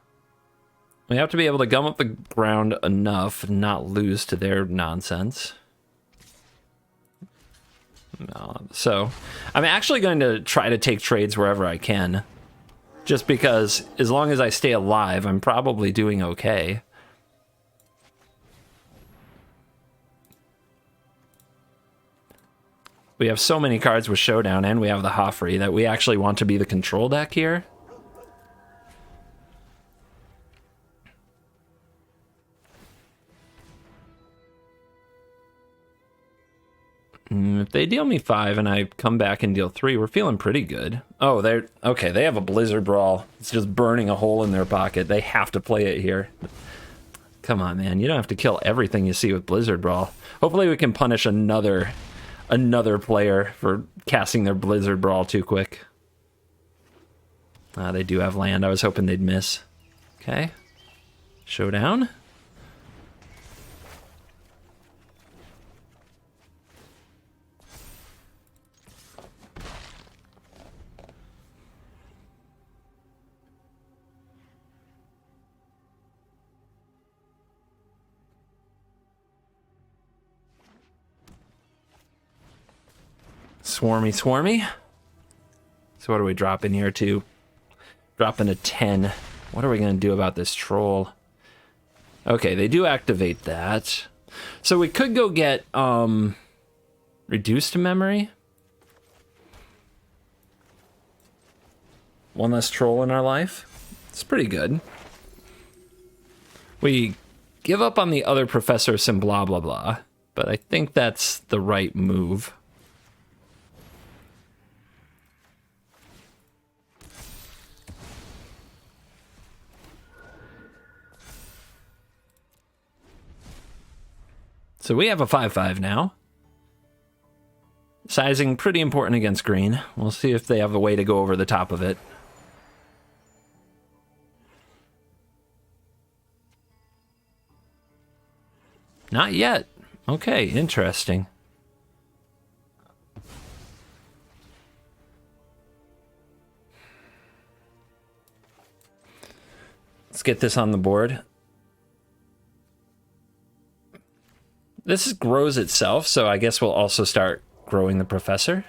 We have to be able to gum up the ground enough and not lose to their nonsense. No, so I'm actually going to try to take trades wherever I can. Just because as long as I stay alive, I'm probably doing okay. We have so many cards with Showdown, and we have the Joffrey, that we actually want to be the control deck here. If they deal me 5 and I come back and deal 3, we're feeling pretty good. Oh, they're... Okay, they have a Blizzard Brawl. It's just burning a hole in their pocket. They have to play it here. Come on, man. You don't have to kill everything you see with Blizzard Brawl. Hopefully we can punish another player for casting their Blizzard Brawl too quick. They do have land. I was hoping they'd miss. Okay. Showdown. Swarmy. So what do we drop in here to? Drop in a 10. What are we going to do about this troll? Okay, they do activate that. So we could go get reduced memory. One less troll in our life. It's pretty good. We give up on the other professor some blah blah blah, but I think that's the right move. So we have a 5/5 now. Sizing pretty important against green. We'll see if they have a way to go over the top of it. Not yet. Okay, interesting. Let's get this on the board. This grows itself, so I guess we'll also start growing the professor.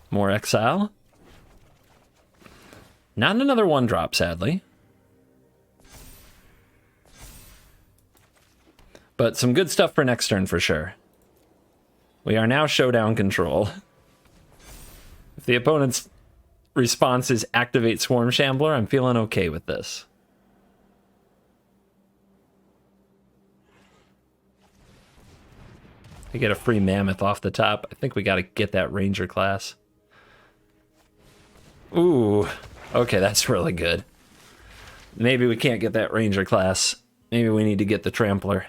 More exile. Not another 1-drop, sadly. But some good stuff for next turn for sure. We are now Showdown control. If the opponent's response is activate Swarm Shambler, I'm feeling okay with this. We get a free Mammoth off the top. I think we got to get that Ranger class. Ooh, okay, that's really good. Maybe we can't get that Ranger class. Maybe we need to get the Trampler.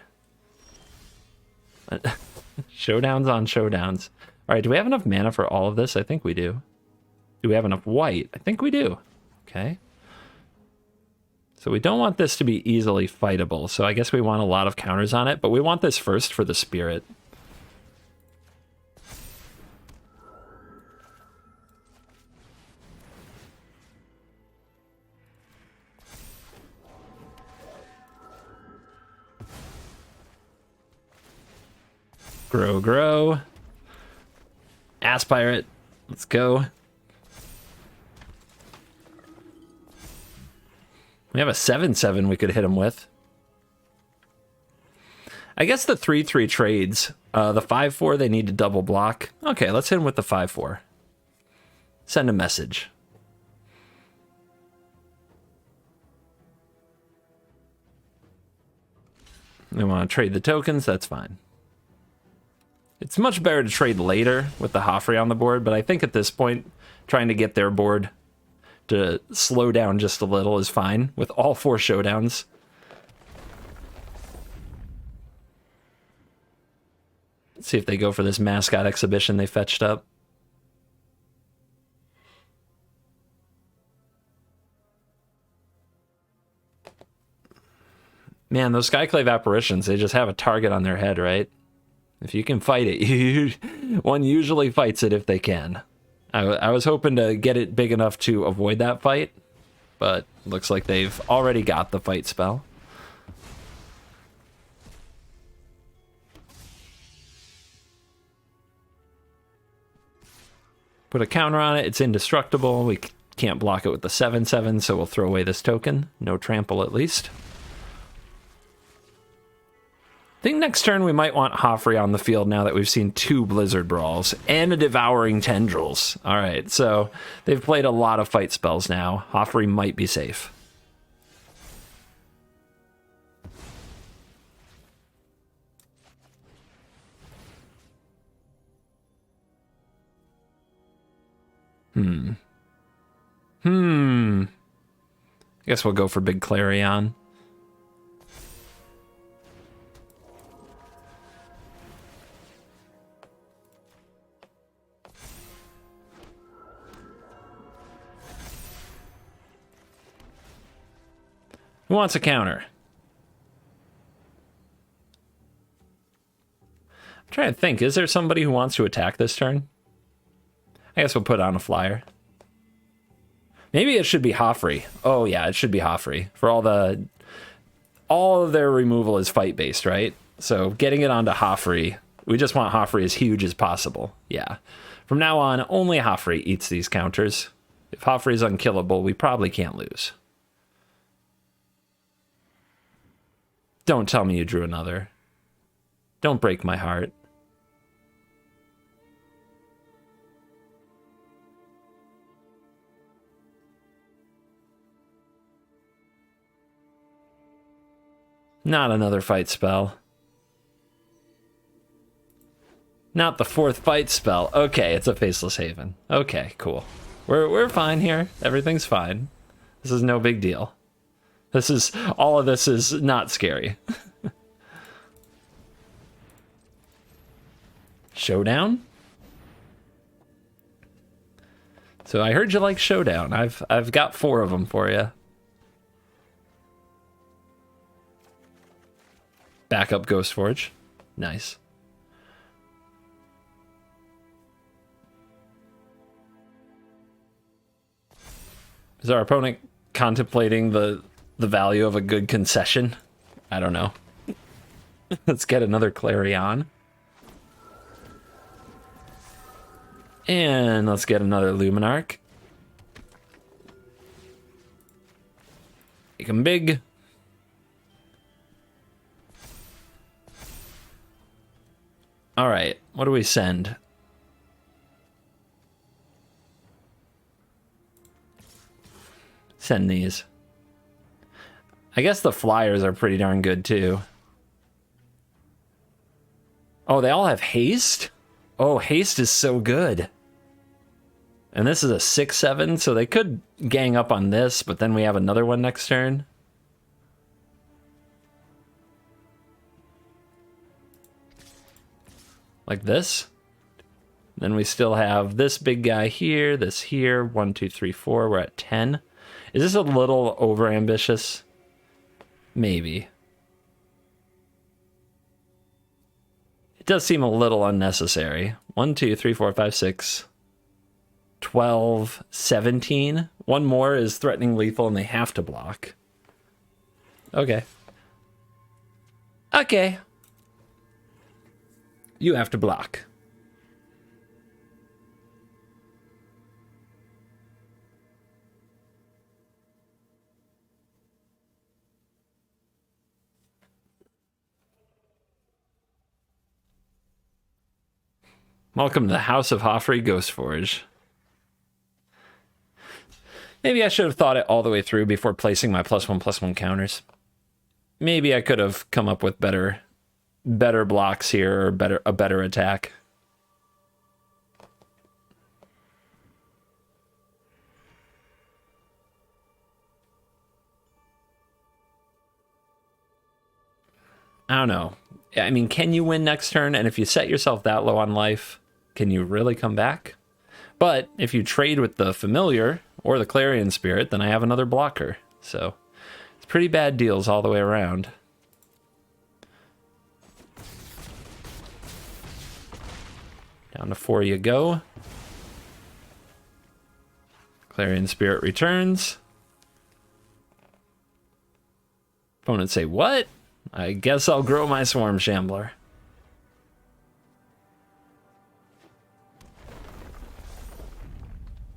Showdowns on showdowns. All right, do we have enough mana for all of this? I think we do. Do we have enough white? I think we do. Okay. So we don't want this to be easily fightable, so I guess we want a lot of counters on it, but we want this first for the spirit. Grow. Ass Pirate. Let's go. We have a 7/7 we could hit him with. I guess the 3/3 trades. The 5/4 they need to double block. Okay, let's hit him with the 5/4. Send a message. We want to trade the tokens, that's fine. It's much better to trade later with the Joffrey on the board, but I think at this point, trying to get their board to slow down just a little is fine with all 4 showdowns. Let's see if they go for this mascot exhibition they fetched up. Man, those Skyclave apparitions, they just have a target on their head, right? If you can fight it, one usually fights it if they can. I was hoping to get it big enough to avoid that fight, but looks like they've already got the fight spell. Put a counter on it. It's indestructible. We can't block it with the 7/7, so we'll throw away this token. No trample, at least. I think next turn we might want Hoffrey on the field now that we've seen 2 Blizzard Brawls and a Devouring Tendrils. All right, so they've played a lot of fight spells now. Hoffrey might be safe. I guess we'll go for Big Clarion. Who wants a counter? I'm trying to think. Is there somebody who wants to attack this turn? I guess we'll put on a flyer. Maybe it should be Hoffrey. Oh yeah, it should be Hoffrey. For all of their removal is fight based, right? So getting it onto Hoffrey, we just want Hoffrey as huge as possible. Yeah. From now on, only Hoffrey eats these counters. If Hoffrey's unkillable, we probably can't lose. Don't tell me you drew another. Don't break my heart. Not another fight spell. Not the 4th fight spell. Okay, it's a Faceless Haven. Okay, cool. We're fine here. Everything's fine. This is no big deal. All of this is not scary. Showdown? So I heard you like Showdown. I've got 4 of them for you. Backup Ghost Forge. Nice. Is our opponent contemplating the value of a good concession? I don't know. Let's get another Clarion. And let's get another Luminarch. Make them big. All right, what do we send? Send these. I guess the flyers are pretty darn good too. Oh, they all have haste? Oh, haste is so good. And this is a 6/7, so they could gang up on this, but then we have another one next turn. Like this. Then we still have this big guy here, this here, 1, 2, 3, 4. We're at 10. Is this a little overambitious? Maybe. It does seem a little unnecessary. 1, 2, 3, 4, 5, 6, 12, 17. One more is threatening lethal and they have to block. Okay. Okay. You have to block. Welcome to the House of Hoffrey Ghostforge. Maybe I should have thought it all the way through before placing my +1/+1 counters. Maybe I could have come up with better blocks here, or a better attack. I don't know. I mean, can you win next turn? And if you set yourself that low on life, can you really come back? But if you trade with the Familiar or the Clarion Spirit, then I have another blocker. So it's pretty bad deals all the way around. Down to 4 you go. Clarion Spirit returns. Opponents say, what? I guess I'll grow my Swarm Shambler.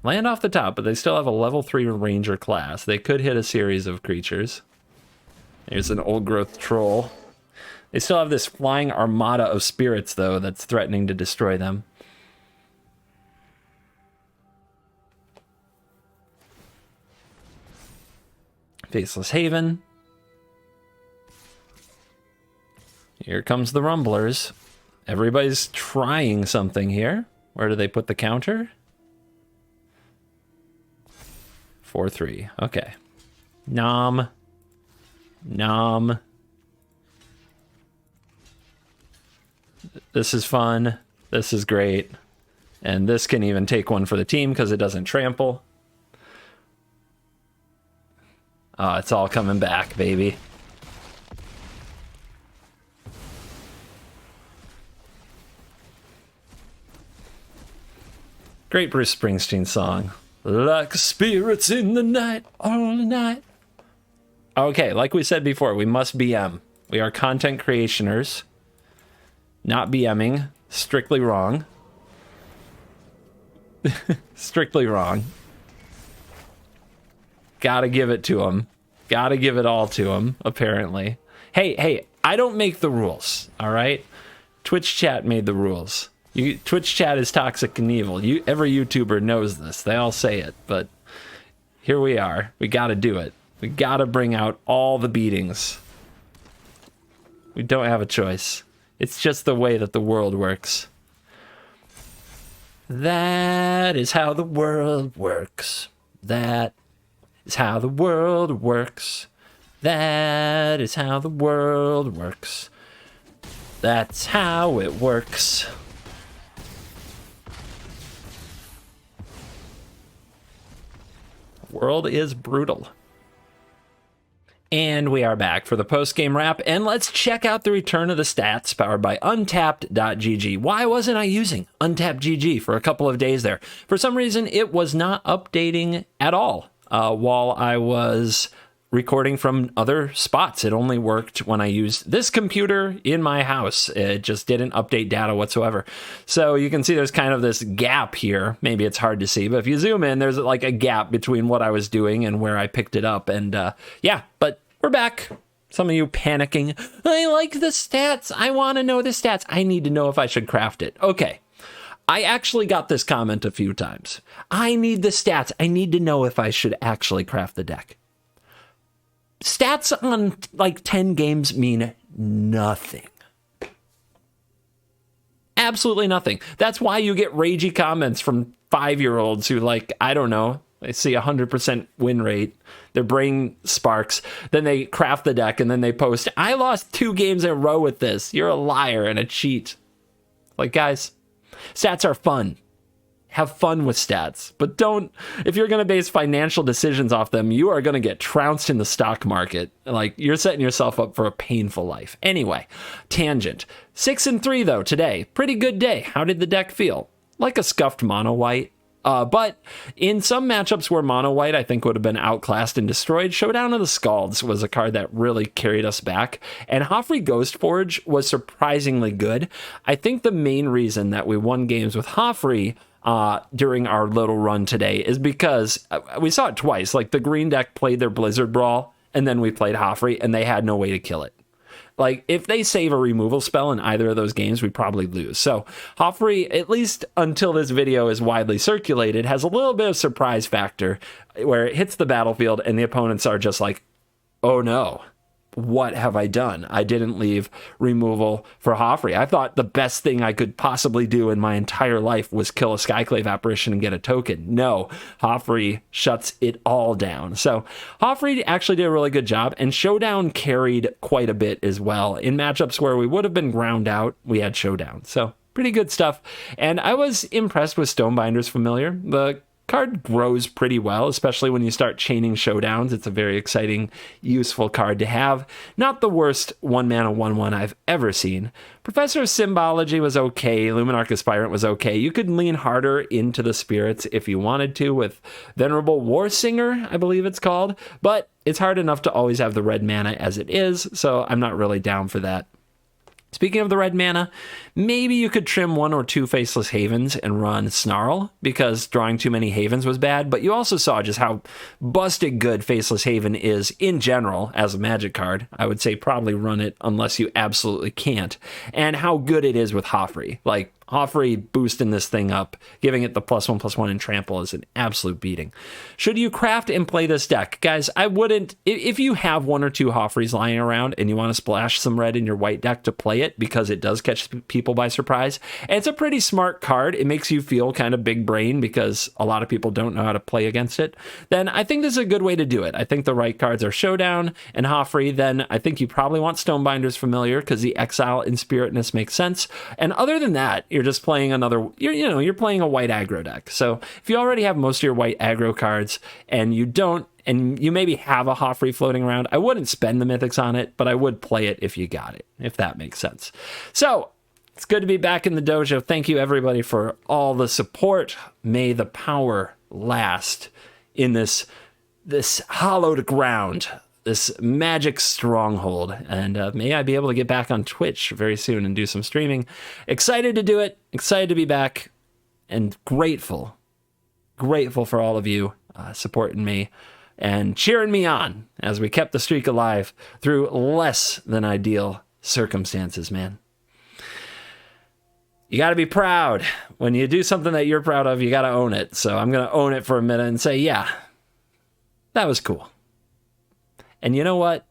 Land off the top, but they still have a level 3 Ranger class. They could hit a series of creatures. There's an old growth troll. They still have this flying armada of spirits, though, that's threatening to destroy them. Faceless Haven. Here comes the Rumblers. Everybody's trying something here. Where do they put the counter? 4-3. Okay. Nom. Nom. This is fun. This is great. And this can even take one for the team because it doesn't trample. Oh, it's all coming back, baby. Great Bruce Springsteen song. Like spirits in the night, all night. Okay, like we said before, we must BM. We are content creationers. Not BMing. Strictly wrong. Strictly wrong. Gotta give it to him. Gotta give it all to him, apparently. Hey, I don't make the rules, all right? Twitch chat made the rules. Twitch chat is toxic and evil. Every YouTuber knows this. They all say it, but here we are. We gotta do it. We gotta bring out all the beatings. We don't have a choice. It's just the way that the world works. That is how the world works. That is how the world works. That is how the world works. That's how it works. The world is brutal. And we are back for the post-game wrap, and let's check out the return of the stats powered by Untapped.gg. Why wasn't I using Untapped.gg for a couple of days there? For some reason, it was not updating at all while I was recording from other spots. It only worked when I used this computer in my house. It just didn't update data whatsoever. So you can see there's kind of this gap here. Maybe it's hard to see, but if you zoom in, there's like a gap between what I was doing and where I picked it up. And yeah, but we're back. Some of you panicking. I like the stats. I want to know the stats. I need to know if I should craft it. Okay. I actually got this comment a few times. I need the stats. I need to know if I should actually craft the deck. Stats on like 10 games mean nothing. Absolutely nothing. That's why you get ragey comments from 5-year-olds who, like, I don't know, they see 100% win rate, their brain sparks, then they craft the deck and then they post, I lost 2 games in a row with this. You're a liar and a cheat. Like, guys, stats are fun. Have fun with stats, but don't, if you're going to base financial decisions off them, you are going to get trounced in the stock market. Like, you're setting yourself up for a painful life. Anyway, tangent. 6-3 though today. Pretty good day. How did the deck feel? Like a scuffed mono white. But in some matchups where mono white I think would have been outclassed and destroyed, Showdown of the Scalds was a card that really carried us back, and Hoffrey Ghostforge was surprisingly good. I think the main reason that we won games with Hoffrey during our little run today is because we saw it twice. Like, the green deck played their Blizzard Brawl, and then we played Hoffrey, and they had no way to kill it. Like, if they save a removal spell in either of those games, we probably lose. So Hoffrey, at least until this video is widely circulated, has a little bit of surprise factor where it hits the battlefield and the opponents are just like, oh no, what have I done? I didn't leave removal for Hoffrey. I thought the best thing I could possibly do in my entire life was kill a Skyclave Apparition and get a token. No, Hoffrey shuts it all down. So Hoffrey actually did a really good job, and Showdown carried quite a bit as well. In matchups where we would have been ground out, we had Showdown. So pretty good stuff. And I was impressed with Stonebinder's Familiar. The card grows pretty well, especially when you start chaining showdowns. It's a very exciting, useful card to have. Not the worst 1-mana 1/1 I've ever seen. Professor of Symbology was okay. Luminarch Aspirant was okay. You could lean harder into the spirits if you wanted to with Venerable Warsinger, I believe it's called. But it's hard enough to always have the red mana as it is, so I'm not really down for that. Speaking of the red mana, maybe you could trim 1 or 2 Faceless Havens and run Snarl, because drawing too many Havens was bad, but you also saw just how busted good Faceless Haven is in general as a Magic card. I would say probably run it unless you absolutely can't, and how good it is with Hoffrey. Like, Hoffrey boosting this thing up, giving it the +1/+1 and trample is an absolute beating. Should you craft and play this deck? Guys, I wouldn't. If you have 1 or 2 Hoffreys lying around and you want to splash some red in your white deck to play it, because it does catch people by surprise, and it's a pretty smart card, it makes you feel kind of big brain because a lot of people don't know how to play against it, then I think this is a good way to do it. I think the right cards are Showdown and Hoffrey. Then I think you probably want Stonebinder's Familiar because the Exile and Spiritness makes sense. And other than that, you're just playing you're playing a white aggro deck. So if you already have most of your white aggro cards and you maybe have a Hoffrey floating around, I wouldn't spend the mythics on it, but I would play it if you got it, if that makes sense. So it's good to be back in the dojo. Thank you everybody for all the support. May the power last in this hallowed ground, this magic stronghold, and may I be able to get back on Twitch very soon and do some streaming. Excited to do it, excited to be back, and grateful for all of you supporting me and cheering me on as we kept the streak alive through less than ideal circumstances, man. You got to be proud. When you do something that you're proud of, you got to own it. So I'm going to own it for a minute and say, yeah, that was cool. And you know what?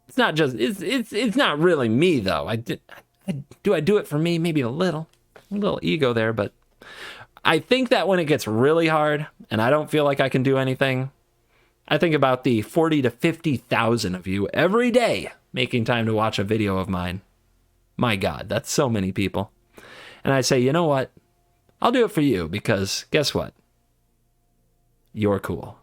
It's not just, it's not really me though. Do I do it for me? Maybe a little ego there, but I think that when it gets really hard and I don't feel like I can do anything, I think about the 40 to 50,000 of you every day making time to watch a video of mine. My God, that's so many people. And I say, you know what? I'll do it for you because guess what? You're cool.